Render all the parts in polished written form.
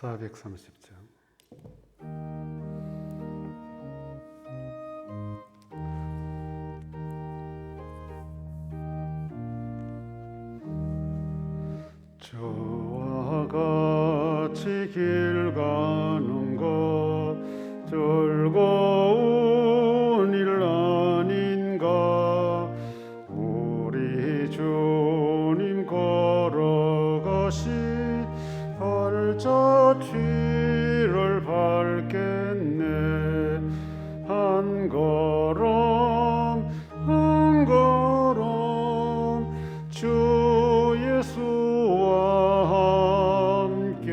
430장. 저와 같이 길 가는 것 즐거운 일 아닌가. 우리 주님 걸어가신 발자취를 밟겠네. 한 걸음 한 걸음 주 예수와 함께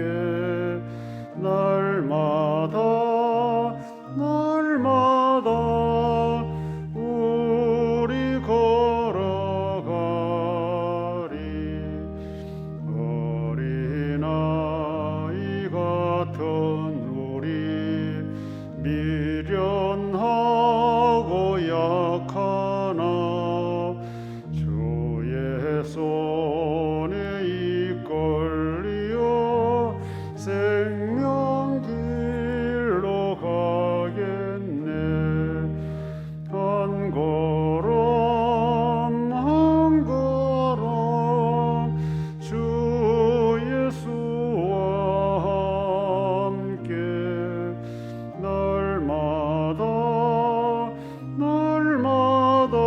날마다 날마다 우리 걸어가리. 어린아이 같은 우리 미련하고 약하나 주의 손에 이끌려 생명길로 가겠네. 한 걸음 한 걸음 주 예수와 함께 날마다 날마다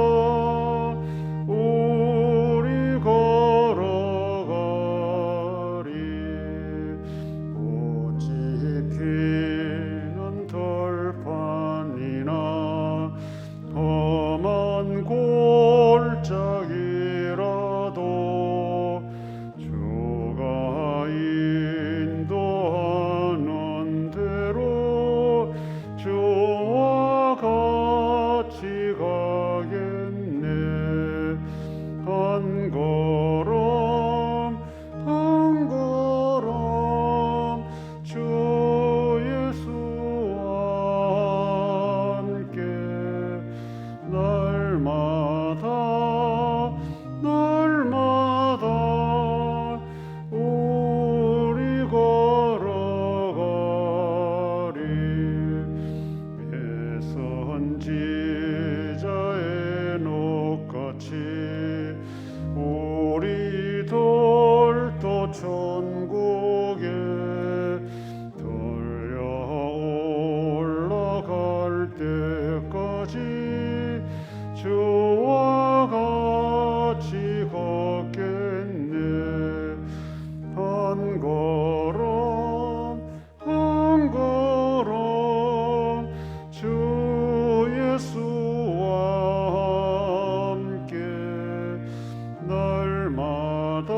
우리 걸어가리. 꽃이 피는 들판이나 험한 골짜기라도 주가 인도하는 대로 주와 같이 가겠네. 한 걸음 한 걸음 주 예수와 함께 날마다 날마다 우리 걸어가리. 예선지자의 녹같이 우리들도 천국에 들려 올라갈 때까지 주와 같이 걷겠네. 한 걸음 한 걸음 주 예수와 함께 날마다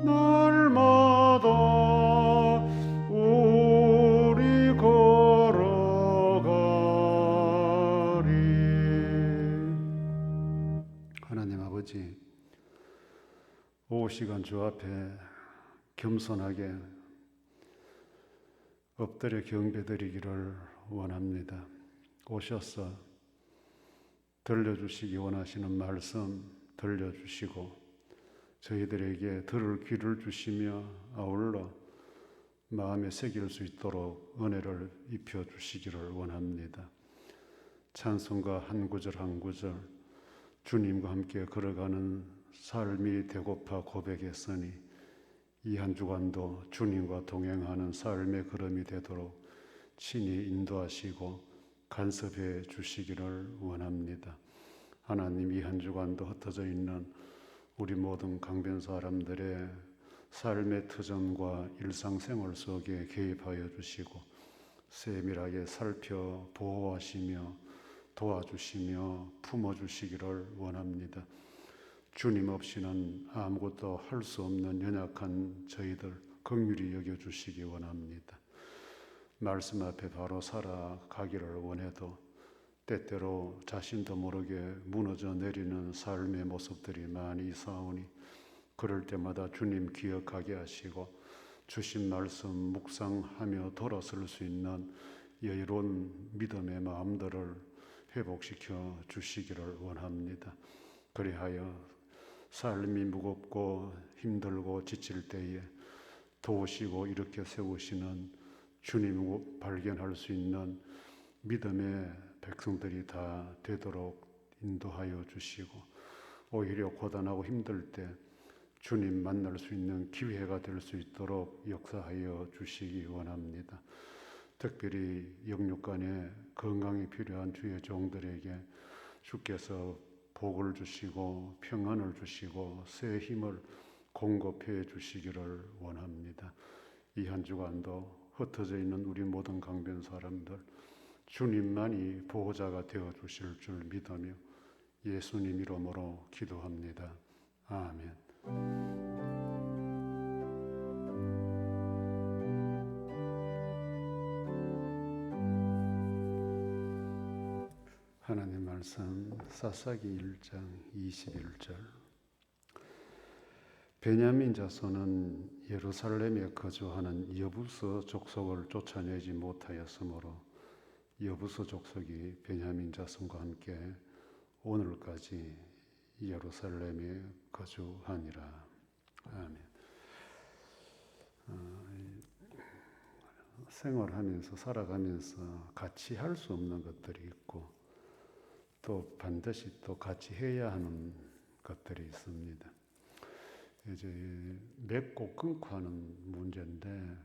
날마다 우리 걸어가리. 하나님 아버지, 오후 시간 주 앞에 겸손하게 엎드려 경배드리기를 원합니다. 오셔서 들려주시기 원하시는 말씀 들려주시고 저희들에게 들을 귀를 주시며 아울러 마음에 새길 수 있도록 은혜를 입혀주시기를 원합니다. 찬송가 한 구절 한 구절 주님과 함께 걸어가는 삶이 되고파 고백했으니 이 한 주간도 주님과 동행하는 삶의 걸음이 되도록 친히 인도하시고 간섭해 주시기를 원합니다. 하나님, 이 한 주간도 흩어져 있는 우리 모든 강변 사람들의 삶의 터전과 일상생활 속에 개입하여 주시고 세밀하게 살펴 보호하시며 도와주시며 품어주시기를 원합니다. 주님 없이는 아무것도 할 수 없는 연약한 저희들 긍휼히 여겨주시기 원합니다. 말씀 앞에 바로 살아가기를 원해도 때때로 자신도 모르게 무너져 내리는 삶의 모습들이 많이 있사오니 그럴 때마다 주님 기억하게 하시고 주신 말씀 묵상하며 돌아설 수 있는 여유로운 믿음의 마음들을 회복시켜 주시기를 원합니다. 그리하여 삶이 무겁고 힘들고 지칠 때에 도우시고 이렇게 세우시는 주님을 발견할 수 있는 믿음의 백성들이 다 되도록 인도하여 주시고, 오히려 고단하고 힘들 때 주님 만날 수 있는 기회가 될 수 있도록 역사하여 주시기 원합니다. 특별히 영육간에 건강이 필요한 주의 종들에게 주께서 복을 주시고 평안을 주시고 새 힘을 공급해 주시기를 원합니다. 이 한 주간도 흩어져 있는 우리 모든 강변 사람들, 주님만이 보호자가 되어 주실 줄 믿으며 예수님 이름으로 기도합니다. 아멘. 하나님 말씀 사사기 1장 21절. 베냐민 자손은 예루살렘에 거주하는 여부스 족속을 쫓아내지 못하였으므로 여부스 족속이 베냐민 자손과 함께 오늘까지 예루살렘에 거주하니라. 아멘. 생활하면서 살아가면서 같이 할 수 없는 것들이 있고 또 반드시 또 같이 해야 하는 것들이 있습니다. 이제 맺고 끊고 하는 문제인데,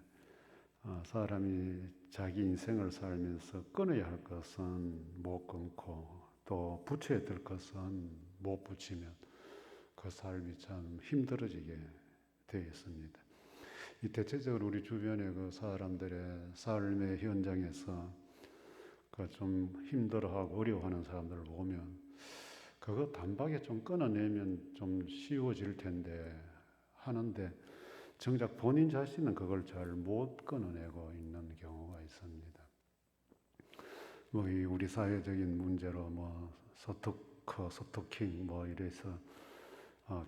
사람이 자기 인생을 살면서 끊어야 할 것은 못 끊고 또 붙여야 될 것은 못 붙이면 그 삶이 참 힘들어지게 되어 있습니다. 이 대체적으로 우리 주변의 그 사람들의 삶의 현장에서 그 좀 힘들어하고 어려워하는 사람들을 보면 그거 단박에 좀 끊어내면 좀 쉬워질 텐데 하는데 정작 본인 자신은 그걸 잘 못 끊어내고 있는 경우가 있습니다. 뭐 이 우리 사회적인 문제로 뭐 스토커, 스토킹 뭐 이래서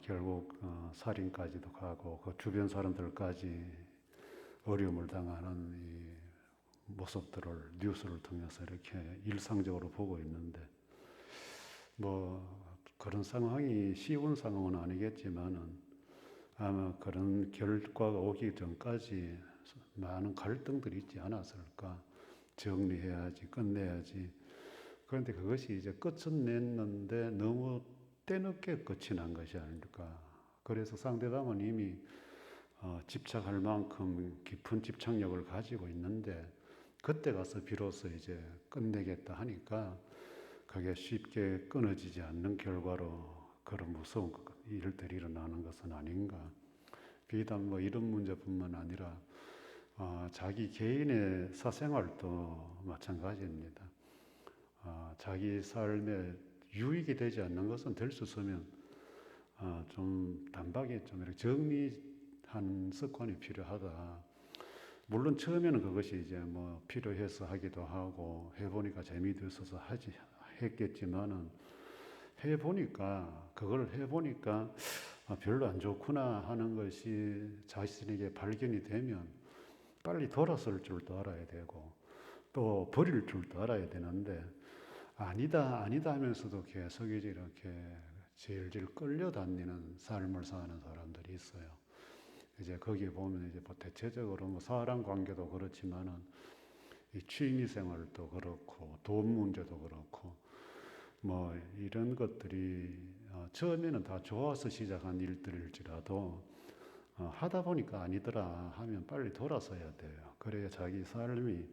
결국 살인까지도 가고 그 주변 사람들까지 어려움을 당하는 이 모습들을 뉴스를 통해서 이렇게 일상적으로 보고 있는데, 뭐 그런 상황이 쉬운 상황은 아니겠지만은 아마 그런 결과가 오기 전까지 많은 갈등들이 있지 않았을까. 정리해야지, 끝내야지. 그런데 그것이 이제 끝은 냈는데 너무 때늦게 끝이 난 것이 아닐까. 그래서 상대방은 이미 집착할 만큼 깊은 집착력을 가지고 있는데 그때 가서 비로소 이제 끝내겠다 하니까 그게 쉽게 끊어지지 않는 결과로 그런 무서운 일들이 일어나는 것은 아닌가. 비단 뭐 이런 문제뿐만 아니라 자기 개인의 사생활도 마찬가지입니다. 자기 삶에 유익이 되지 않는 것은 될 수 있으면 좀 단박에 좀 이렇게 정리한 습관이 필요하다. 물론 처음에는 그것이 이제 뭐 필요해서 하기도 하고 해보니까 재미도 있어서 했겠지만은 그걸 해보니까 별로 안 좋구나 하는 것이 자신에게 발견이 되면 빨리 돌아설 줄도 알아야 되고 또 버릴 줄도 알아야 되는데 아니다 하면서도 계속 이제 이렇게 질질 끌려다니는 삶을 사는 사람들이 있어요. 이제 거기에 보면 이제 뭐 대체적으로 뭐 사람 관계도 그렇지만은 이 취미 생활도 그렇고 돈 문제도 그렇고 뭐 이런 것들이 처음에는 다 좋아서 시작한 일들일지라도 하다 보니까 아니더라 하면 빨리 돌아서야 돼요. 그래야 자기 삶이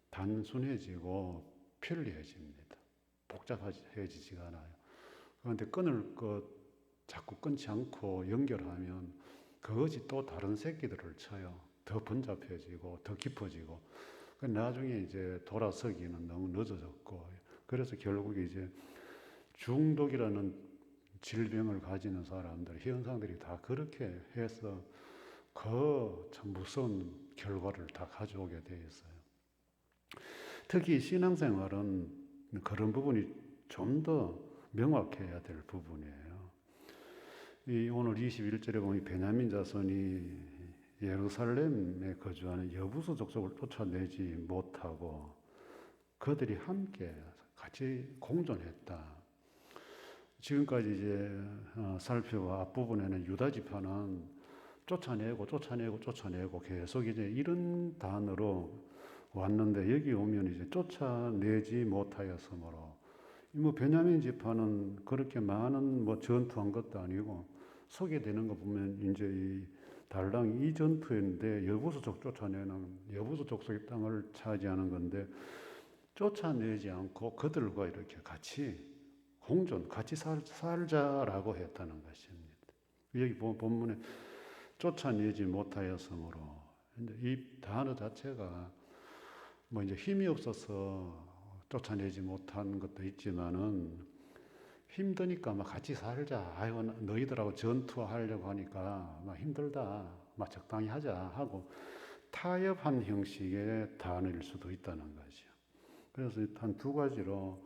단순해지고 편리해집니다. 복잡해지지가 않아요. 그런데 끊을 것 자꾸 끊지 않고 연결하면 그것이 또 다른 새끼들을 쳐요. 더 번잡해지고 더 깊어지고 나중에 이제 돌아서기는 너무 늦어졌고 그래서 결국 이제 중독이라는 질병을 가지는 사람들 현상들이 다 그렇게 해서 그 참 무서운 결과를 다 가져오게 돼 있어요. 특히 신앙생활은 그런 부분이 좀 더 명확해야 될 부분이에요. 이 오늘 21절에 보면 베냐민 자손이 예루살렘에 거주하는 여부수 족속을 쫓아내지 못하고 그들이 함께 같이 공존했다. 지금까지 이제 살펴봐 앞부분에는 유다 지파는 쫓아내고 계속 이제 이런 단어로 왔는데 여기 오면 이제 쫓아내지 못하였으므로 뭐 베냐민 지파는 그렇게 많은 뭐 전투한 것도 아니고 소개되는 거 보면 이제 이 달랑 이 전투인데 여부수족 쫓아내는 여부수 족속의 땅을 차지하는 건데 쫓아내지 않고 그들과 이렇게 같이 공존 같이 살자라고 했다는 것입니다. 여기 본문에 쫓아내지 못하였으므로 이 단어 자체가 뭐 이제 힘이 없어서 쫓아내지 못한 것도 있지만은 힘드니까 막 같이 살자. 아이고 너희들하고 전투하려고 하니까 막 힘들다. 막 적당히 하자 하고 타협한 형식의 단어일 수도 있다는 거죠. 그래서 한 두 가지로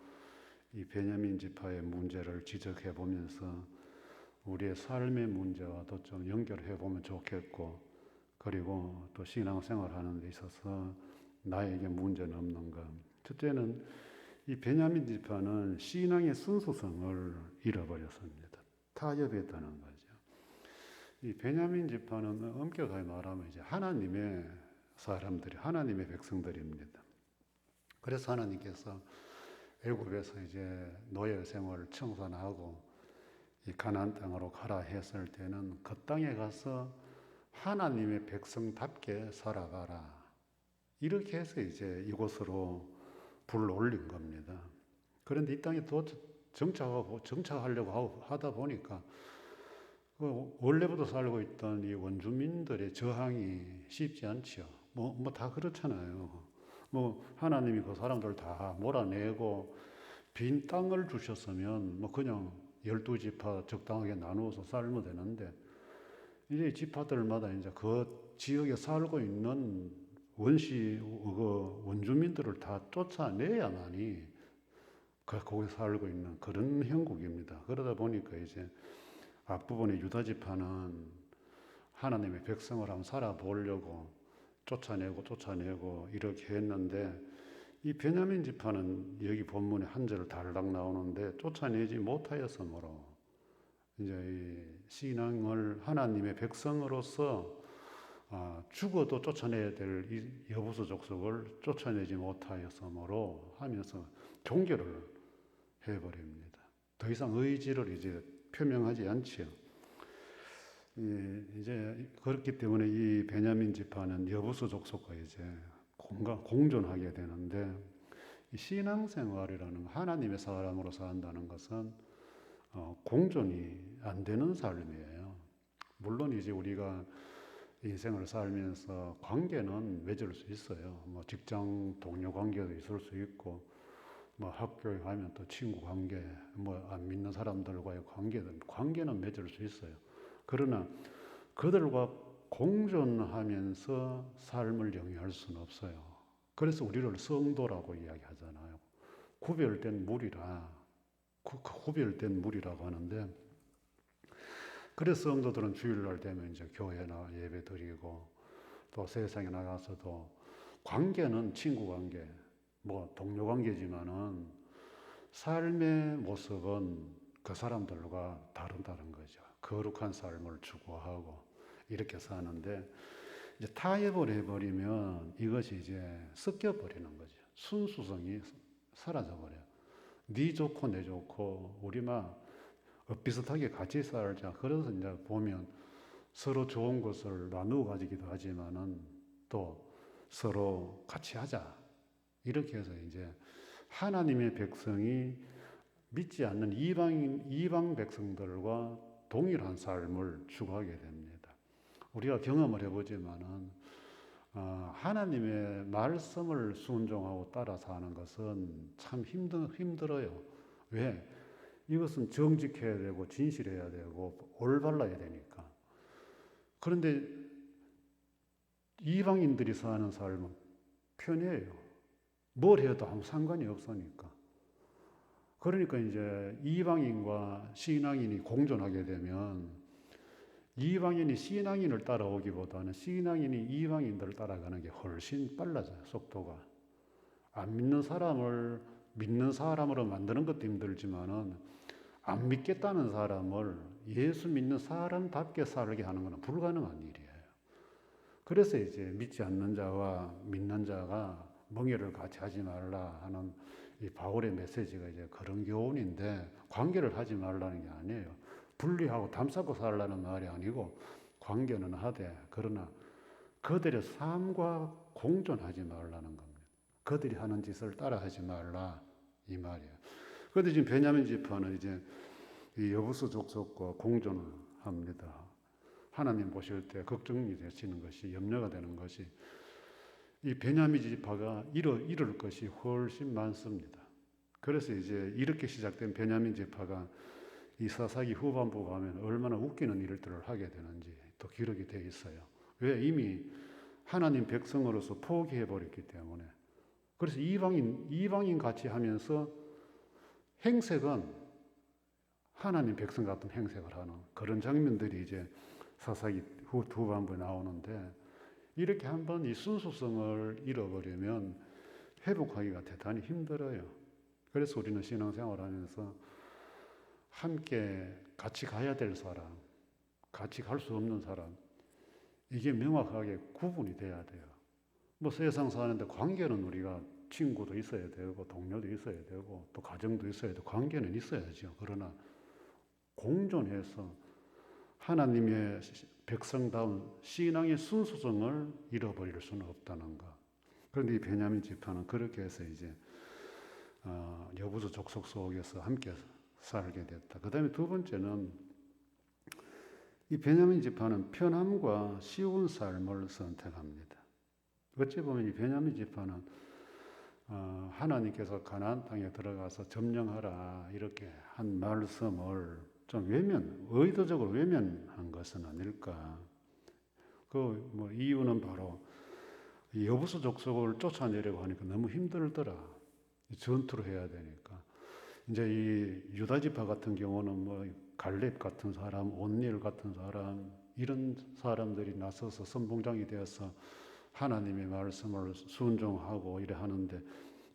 이 베냐민 지파의 문제를 지적해 보면서 우리의 삶의 문제와도 좀 연결해 보면 좋겠고, 그리고 또 신앙생활 하는 데 있어서 나에게 문제는 없는가. 첫째는 이 베냐민 지파는 신앙의 순수성을 잃어버렸습니다. 타협했다는 거죠. 이 베냐민 지파는 엄격하게 말하면 이제 하나님의 사람들이, 하나님의 백성들입니다. 그래서 하나님께서 애굽에서 이제 노예 생활을 청산하고 이 가나안 땅으로 가라 했을 때는 그 땅에 가서 하나님의 백성답게 살아가라. 이렇게 해서 이제 이곳으로 불러올린 겁니다. 그런데 이 땅에 또 정착하려고 하다 보니까 원래부터 살고 있던 이 원주민들의 저항이 쉽지 않죠. 뭐 다 그렇잖아요. 뭐 하나님이 그 사람들 다 몰아내고 빈 땅을 주셨으면 뭐 그냥 12지파 적당하게 나누어서 살면 되는데 이제 지파들마다 이제 그 지역에 살고 있는 원주민들을 다 쫓아내야만이 거기 살고 있는 그런 형국입니다. 그러다 보니까 이제 앞부분에 유다 지파는 하나님의 백성을 한번 살아보려고 쫓아내고 이렇게 했는데 이 베냐민 지파는 여기 본문에 한 절 달랑 나오는데 쫓아내지 못하였으므로 이제 이 신앙을 하나님의 백성으로서 죽어도 쫓아내야 될 이 여부수 족속을 쫓아내지 못하였으므로 하면서 종결을 해버립니다. 더 이상 의지를 이제 표명하지 않지요. 이제 그렇기 때문에 이 베냐민 지파는 여부수 족속과 이제 공존하게 되는데 이 신앙생활이라는 하나님의 사람으로 산다는 것은 공존이 안 되는 삶이에요. 물론 이제 우리가 인생을 살면서 관계는 맺을 수 있어요. 뭐 직장 동료 관계도 있을 수 있고, 뭐 학교에 가면 또 친구 관계, 뭐 안 믿는 사람들과의 관계는 맺을 수 있어요. 그러나 그들과 공존하면서 삶을 영위할 수는 없어요. 그래서 우리를 성도라고 이야기하잖아요. 구별된 무리라, 구별된 무리라고 하는데, 그래서 성도들은 주일날 되면 이제 교회나 예배 드리고 또 세상에 나가서도 관계는 친구 관계, 뭐 동료 관계지만은 삶의 모습은 그 사람들과 다른 거죠. 거룩한 삶을 추구하고 이렇게 사는데 이제 타협을 해버리면 이것이 이제 섞여버리는 거죠. 순수성이 사라져버려요. 네 좋고 내 좋고 우리 막 비슷하게 같이 살자. 그래서 이제 보면 서로 좋은 것을 나누어 가지기도 하지만은 또 서로 같이 하자. 이렇게 해서 이제 하나님의 백성이 믿지 않는 이방 백성들과 동일한 삶을 추구하게 됩니다. 우리가 경험을 해보지만은 하나님의 말씀을 순종하고 따라 사는 것은 참 힘들어요. 왜? 이것은 정직해야 되고 진실해야 되고 올바라야 되니까. 그런데 이방인들이 사는 삶은 편해요. 뭘 해도 아무 상관이 없으니까. 그러니까 이제 이방인과 신앙인이 공존하게 되면 이방인이 신앙인을 따라오기보다는 신앙인이 이방인들을 따라가는 게 훨씬 빨라져요. 속도가. 안 믿는 사람을 믿는 사람으로 만드는 것도 힘들지만은 안 믿겠다는 사람을 예수 믿는 사람답게 살게 하는 것은 불가능한 일이에요. 그래서 이제 믿지 않는 자와 믿는 자가 멍에를 같이 하지 말라 하는 이 바울의 메시지가 이제 그런 교훈인데, 관계를 하지 말라는 게 아니에요. 분리하고 담쌓고 살라는 말이 아니고, 관계는 하되 그러나 그들의 삶과 공존하지 말라는 겁니다. 그들이 하는 짓을 따라하지 말라 이 말이에요. 그런데 지금 베냐민 지파는 이제 이 여부수 족속과 공존을 합니다. 하나님 보실 때 걱정이 되시는 것이, 염려가 되는 것이, 이 베냐민 지파가 이룰 것이 훨씬 많습니다. 그래서 이제 이렇게 시작된 베냐민 지파가 이 사사기 후반부 가면 얼마나 웃기는 일들을 하게 되는지 또 기록이 되어 있어요. 왜? 이미 하나님 백성으로서 포기해 버렸기 때문에. 그래서 이방인 같이 하면서 행색은 하나님 백성 같은 행색을 하는 그런 장면들이 이제 사사기 후반부에 나오는데, 이렇게 한번 이 순수성을 잃어버리면 회복하기가 대단히 힘들어요. 그래서 우리는 신앙생활 하면서 함께 같이 가야 될 사람, 같이 갈 수 없는 사람, 이게 명확하게 구분이 돼야 돼요. 뭐 세상 사는데 관계는 우리가 친구도 있어야 되고 동료도 있어야 되고 또 가정도 있어야 되고 관계는 있어야죠. 그러나 공존해서 하나님의 백성다운 신앙의 순수성을 잃어버릴 수는 없다는 것. 그런데 이 베냐민 지파는 그렇게 해서 이제 여부수 족속 속에서 함께 살게 됐다. 그 다음에 두 번째는 이 베냐민 지파는 편함과 쉬운 삶을 선택합니다. 어찌 보면 이 베냐민 지파는 하나님께서 가나안 땅에 들어가서 점령하라 이렇게 한 말씀을 좀 의도적으로 외면한 것은 아닐까. 그 뭐 이유는 바로 이 여부수 족속을 쫓아내려고 하니까 너무 힘들더라. 전투를 해야 되니까. 이제 이 유다 지파 같은 경우는 뭐 갈렙 같은 사람, 온니엘 같은 사람, 이런 사람들이 나서서 선봉장이 되어서 하나님의 말씀을 순종하고 이래 하는데,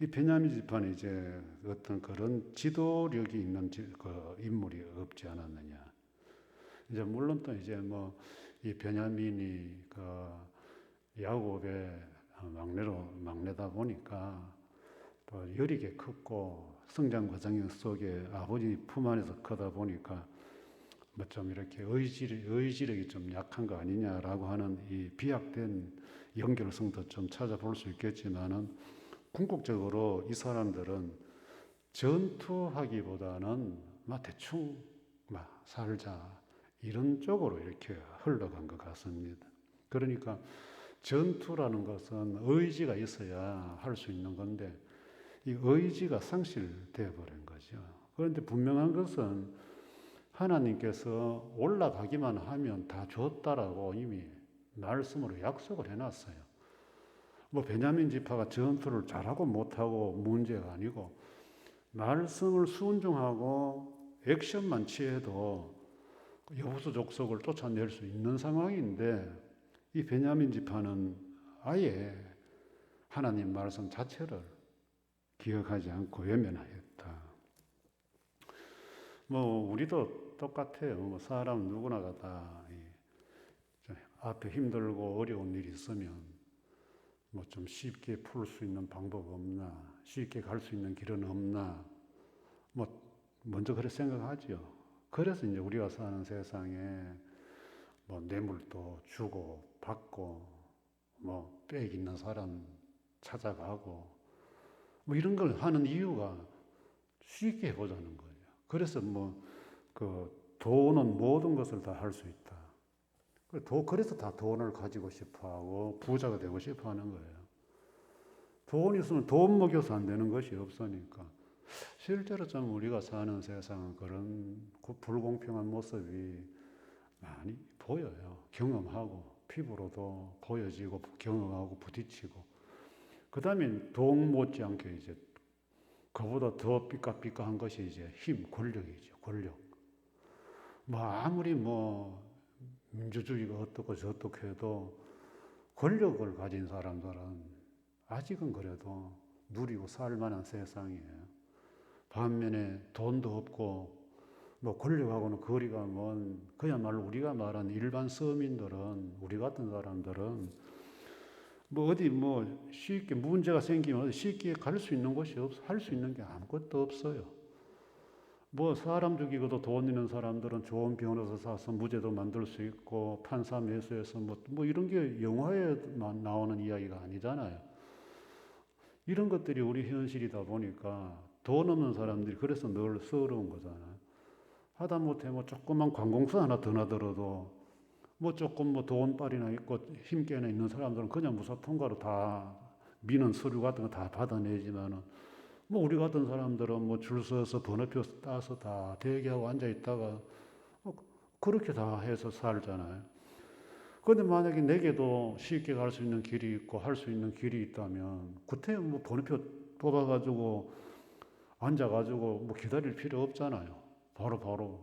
이 베냐민 지파는 이제 어떤 그런 지도력이 있는 그 인물이 없지 않았느냐. 이제 물론 또 이제 뭐 이 베냐민이 그 야곱의 막내다 보니까 또 여리게 컸고 성장 과정 속에 아버지 품 안에서 크다 보니까 뭐 좀 이렇게 의지력이 좀 약한 거 아니냐라고 하는 이 비약된 연결성도 좀 찾아볼 수 있겠지만은, 궁극적으로 이 사람들은 전투하기보다는 막 대충 막 살자 이런 쪽으로 이렇게 흘러간 것 같습니다. 그러니까 전투라는 것은 의지가 있어야 할 수 있는 건데 이 의지가 상실되어 버린 거죠. 그런데 분명한 것은 하나님께서 올라가기만 하면 다 줬다라고 이미 말씀으로 약속을 해놨어요. 뭐 베냐민 지파가 전투를 잘하고 못하고 문제가 아니고, 말씀을 순종하고 액션만 취해도 여부수 족속을 쫓아낼 수 있는 상황인데, 이 베냐민 지파는 아예 하나님 말씀 자체를 기억하지 않고 외면하였다. 뭐 우리도 똑같아요. 뭐 사람 누구나가 다 앞에 힘들고 어려운 일이 있으면 뭐 좀 쉽게 풀 수 있는 방법 없나, 쉽게 갈 수 있는 길은 없나, 뭐 먼저 그렇게 생각하죠. 그래서 이제 우리가 사는 세상에 뭐 뇌물도 주고 받고 뭐 빽 있는 사람 찾아가고 뭐 이런 걸 하는 이유가 쉽게 해보자는 거예요. 그래서 뭐 그 돈은 모든 것을 다 할 수 있다. 그래서 다 돈을 가지고 싶어하고 부자가 되고 싶어하는 거예요. 돈 있으면 돈 먹여서 안 되는 것이 없으니까. 실제로 좀 우리가 사는 세상은 그런 불공평한 모습이 많이 보여요. 경험하고 피부로도 보여지고 경험하고 부딪히고. 그 다음에 돈 못지않게 이제 그보다 더 삐까삐까한 것이 이제 힘, 권력이죠. 권력. 뭐 아무리 뭐 민주주의가 어떻고 저떻고 해도 권력을 가진 사람들은 아직은 그래도 누리고 살 만한 세상이에요. 반면에 돈도 없고 뭐 권력하고는 거리가 먼 그야말로 우리가 말하는 일반 서민들은 우리 같은 사람들은 뭐 어디 뭐 쉽게 문제가 생기면 어디 쉽게 갈 수 있는 곳이 할 수 있는 게 아무것도 없어요. 뭐 사람 죽이고도 돈 있는 사람들은 좋은 변호사 사서 무죄도 만들 수 있고 판사 매수해서 뭐 이런 게 영화에만 나오는 이야기가 아니잖아요. 이런 것들이 우리 현실이다 보니까 돈 없는 사람들이 그래서 늘 서러운 거잖아요. 하다못해 뭐 조그만 관공서 하나 더 나더라도 뭐 조금 뭐 돈빨이나 있고 힘께나 있는 사람들은 그냥 무사 통과로 다 민원 서류 같은 거 다 받아내지만은 뭐 우리 같은 사람들은 뭐 줄 서서 번호표 따서 다 대기하고 앉아 있다가 그렇게 다 해서 살잖아요. 그런데 만약에 내게도 쉽게 갈 수 있는 길이 있고 할 수 있는 길이 있다면 그때 뭐 번호표 뽑아가지고 앉아가지고 뭐 기다릴 필요 없잖아요. 바로.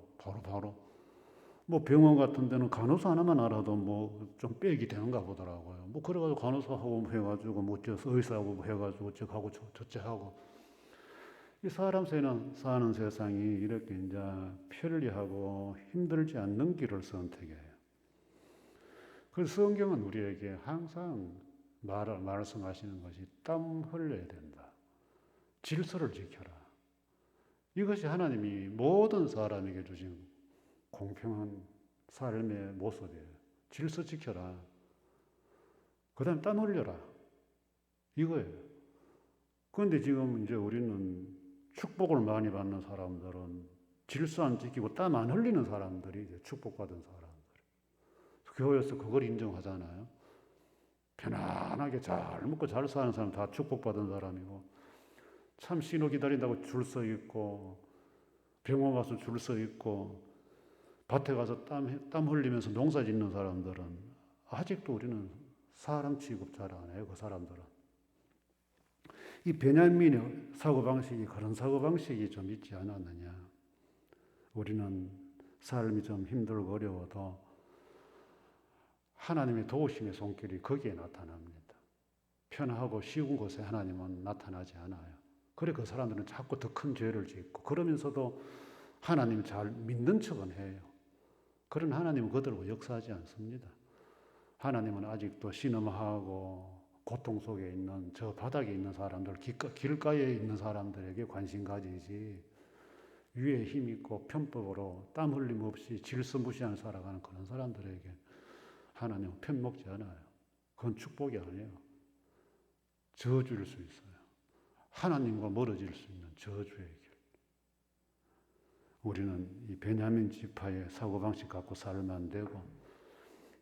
뭐 병원 같은 데는 간호사 하나만 알아도 뭐 좀 빽이 되는가 보더라고요. 뭐 그래가지고 간호사하고 해가지고 뭐 의사하고 해가지고 저하고 저하고 이 사람 사는 세상이 이렇게 이제 편리하고 힘들지 않는 길을 선택해요. 그래서 성경은 우리에게 항상 말씀하시는 것이 땀 흘려야 된다. 질서를 지켜라. 이것이 하나님이 모든 사람에게 주신 공평한 삶의 모습이에요. 질서 지켜라. 그 다음 땀 흘려라. 이거예요. 그런데 지금 이제 우리는 축복을 많이 받는 사람들은 질서 안 지키고 땀 안 흘리는 사람들이 이제 축복받은 사람들. 교회에서 그걸 인정하잖아요. 편안하게 잘 먹고 잘 사는 사람 다 축복받은 사람이고, 참 신호 기다린다고 줄 서 있고, 병원 가서 줄 서 있고, 밭에 가서 땀 흘리면서 농사 짓는 사람들은 아직도 우리는 사람 취급 잘 안 해요. 그 사람들은. 이 베냐민의 사고방식이 그런 사고방식이 좀 있지 않았느냐. 우리는 삶이 좀 힘들고 어려워도 하나님의 도우심의 손길이 거기에 나타납니다. 편하고 쉬운 곳에 하나님은 나타나지 않아요. 그래 그 사람들은 자꾸 더 큰 죄를 짓고 그러면서도 하나님 잘 믿는 척은 해요. 그런 하나님은 그들과 역사하지 않습니다. 하나님은 아직도 신음하고 고통 속에 있는 저 바닥에 있는 사람들, 길가에 있는 사람들에게 관심 가지지 위에 힘 있고 편법으로 땀 흘림 없이 질서 무시하는 살아가는 그런 사람들에게 하나님은 편먹지 않아요. 그건 축복이 아니에요. 저주일 수 있어요. 하나님과 멀어질 수 있는 저주의 길. 우리는 이 베냐민 지파의 사고방식 갖고 살면 안 되고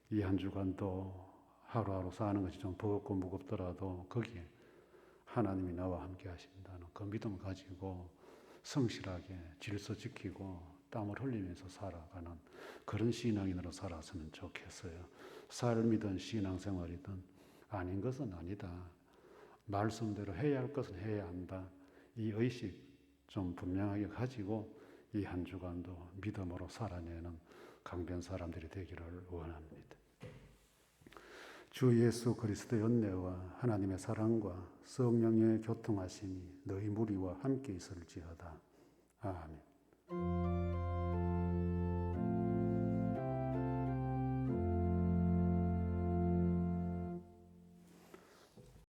이 한 주간도 하루하루 사는 것이 좀 버겁고 무겁더라도 거기에 하나님이 나와 함께 하신다는 그 믿음을 가지고 성실하게 질서 지키고 땀을 흘리면서 살아가는 그런 신앙인으로 살았으면 좋겠어요. 삶이든 신앙생활이든 아닌 것은 아니다. 말씀대로 해야 할 것은 해야 한다. 이 의식 좀 분명하게 가지고 이 한 주간도 믿음으로 살아내는 강변 사람들이 되기를 원합니다. 주 예수 그리스도의 은혜와 하나님의 사랑과 성령의 교통하심이 너희 무리와 함께 있을지어다. 아멘.